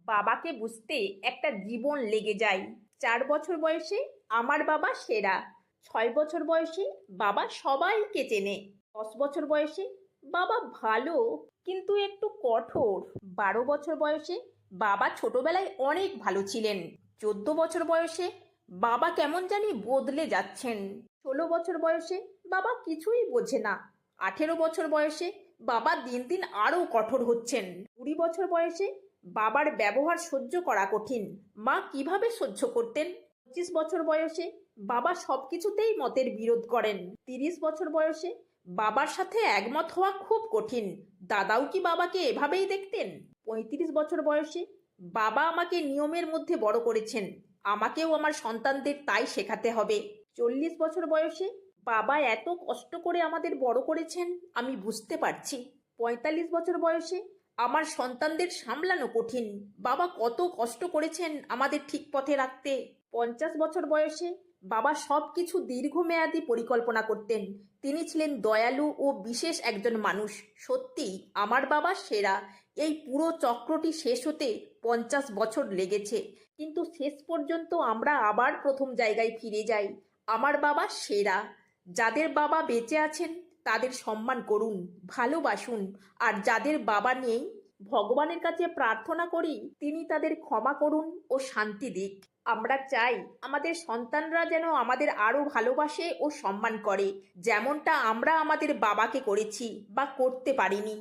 বাবাকে বুঝতে একটা জীবন লেগে যায়। 4 বছর বয়সে আমার বাবা সেরা। 6 বছর বয়সে বাবা সবাইকে চেনে। 10 বছর বয়সে বাবা ভালো কিন্তু একটু কঠোর। 12 বছর বয়সে বাবা ছোটবেলায় অনেক ভালো ছিলেন। 14 বছর বয়সে বাবা কেমন জানি বদলে যাচ্ছেন। 16 বছর বয়সে বাবা কিছুই বোঝে না। 18 বছর বয়সে বাবা দিন দিন আরো কঠোর হচ্ছেন। 20 বছর বয়সে বাবার ব্যবহার সহ্য করা কঠিন। মা কিভাবে সহ্য করতেন? 25 বছর বয়সে বাবা সবকিছুতেই মতের বিরোধ করেন। 30 বছর বয়সে বাবার সাথে একমত হওয়া খুব কঠিন। দাদাও কি বাবাকে এভাবেই দেখতেন? 35 বছর বয়সে বাবা আমাকে নিয়মের মধ্যে বড় করেছেন। আমাকেও আমার সন্তানদের তাই শেখাতে হবে। 40 বছর বয়সে বাবা এত কষ্ট করে আমাদের বড় করেছেন আমি বুঝতে পারছি। 45 বছর বয়সে আমার সন্তানদের সামলানো কঠিন। বাবা কত কষ্ট করেছেন আমাদের ঠিক পথে রাখতে। 50 বছর বয়সে বাবা সব কিছু দীর্ঘমেয়াদী পরিকল্পনা করতেন। তিনি ছিলেন দয়ালু ও বিশেষ একজন মানুষ। সত্যিই আমার বাবা সেরা। এই পুরো চক্রটি শেষ হতে 50 বছর লেগেছে, কিন্তু শেষ পর্যন্ত আমরা আবার প্রথম জায়গায় ফিরে যাই। আমার বাবা সেরা। যাদের বাবা বেঁচে আছেন তাদের সম্মান করুন, ভালোবাসুন। আর যাদের বাবা নেই, ভগবানের কাছে প্রার্থনা করি তিনি তাদের ক্ষমা করুন ও শান্তি দিক। আমরা চাই আমাদের সন্তানরা যেন আমাদের আরো ভালোবাসে ও সম্মান করে, যেমনটা আমরা আমাদের বাবাকে করেছি বা করতে পারিনি।